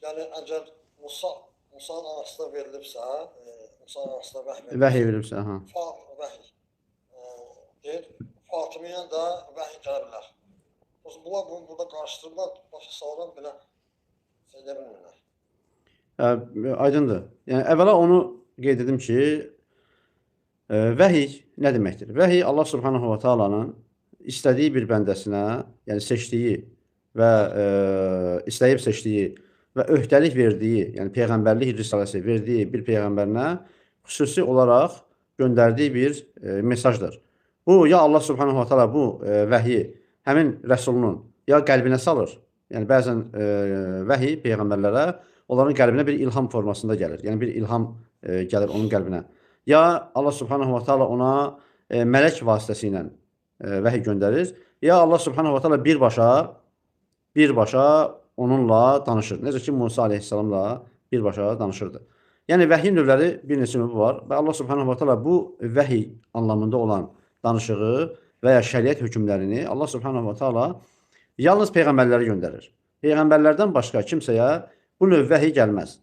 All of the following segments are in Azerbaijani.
Yəni əgər Musanın anasına verilibsə, Musanın anasına vəhy Vəhiy verilibsə, verilibsə, ha. vəhy deyir, Fatimiyə də vəhy gələ bilər. Bunlar bunu burada qarışdırırlar, başa salıram belə şey edə bilmirlər. Aydındır. Yəni əvvəla onu qeyd edim ki, vəhiy nə deməkdir? Vəhiy Allah Subhanahu va Taala'nın istədiyi bir bəndəsinə, yəni seçdiyi və istəyib seçdiyi və öhdəlik verdiyi, yəni peyğəmbərlik risaləsi verdiyi bir peyğəmbərinə xüsusi olaraq göndərdiyi bir mesajdır. Bu ya Allah Subhanahu va Taala bu vəhyi həmin rəsulunun ya qəlbinə salır. Yəni bəzən vəhiy peyğəmbərlərə onların qəlbinə bir ilham formasında gəlir. Yəni bir ilham gəlir onun qəlbinə. Ya Allah Subhanahu va Taala ona mələk vasitəsilə vəhiy göndərir, ya Allah Subhanahu va Taala birbaşa onunla danışır. Necə ki Musa əleyhissalamla birbaşa danışırdı. Yəni vəhiy növləri bir neçə növü var və Allah Subhanahu va Taala bu vəhiy anlamında olan danışığı və ya şəriət hökmlərini Allah Subhanahu va Taala yalnız peyğəmbərlərə göndərir. Peyğəmbərlərdən başqa kimsəyə bu növ vəhiy gəlməz.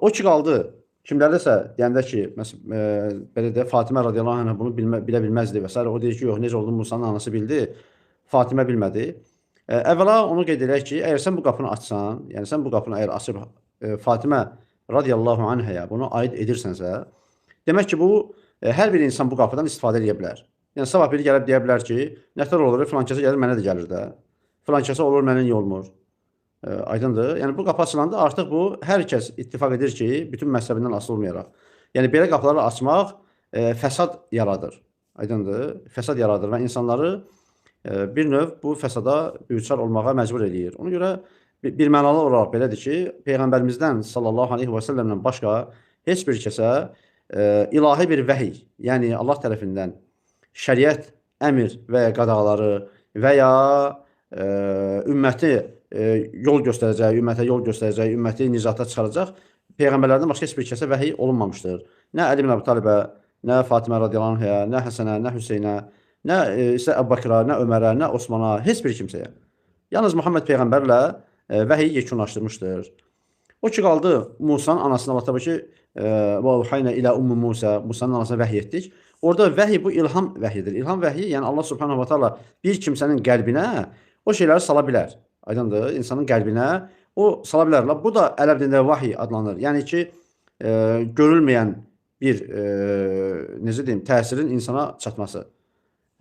O ki qaldı, kimlərdəsə deyəndə ki, belə də Fatimə radiyallahu anhə bunu bilə bilməzdi və s. O deyir ki, yox, necə oldu Musanın anası bildi, Fatimə bilmədi. Əvvəla onu qeyd edək ki, əgər sən bu qapını açsan, yəni sən bu qapını əgər açıb Fatimə radiyallahu anhəyə bunu aid edirsənsə, demək ki, bu hər bir insan bu qapıdan istifadə edə bilər. Yəni sabah biri gəlib deyə bilər ki, nətər olur, filankəsə gəlir, mənə də gəlir də. Filankəsə olur, mənə niyə olmur? Aydındır. Yəni bu qapı açılanda artıq bu hər kəs ittifaq edir ki, bütün məzhəbindən asılı olmayaraq. Yəni belə qapıları açmaq fəsad yaradır. Aydındır. Fəsad yaradır və insanları bir növ bu fəsada düçar olmağa məcbur eləyir. Ona görə bir mənalı olaraq belədir ki, Peyğəmbərimizdən sallallahu aleyhi və səlləmdən başqa heç bir kəsə ilahi bir vəhiy, yəni Allah tərəfindən şəriət, əmr və ya qadağaları və ya ümməti yol göstərəcək, ümməti nicata çıxaracaq peyğəmbərlərdən başqa heç bir kəsə vəhiy olunmamışdır. Nə Əli ibn Əbi Talibə, nə Fatimə radiyallahu anhə, nə Həsənə, nə Hüseynə, nə Əbu Bəkrə, nə Ömərə, nə Osmana, heç bir kimsəyə. Yalnız Muhammed peyğəmbərlə vəhiy yekunlaşdırmışdır. O ki qaldı Musanın anasına, Allah təbii ki, və uhaynə ilə Ummu Musa, Musanın anasına vəhiy etdik. Orada vəhiy bu ilham vəhyidir. İlham vəhyi, yəni Allah Subhanahu va Taala bir kimsənin qəlbinə o şeyləri sala bilər. Aydındır, insanın qəlbinə o sala bilər. Bu da ərəb dilində vahiy adlanır. Yəni ki, görülməyən bir necə deyim, təsirin insana çatması.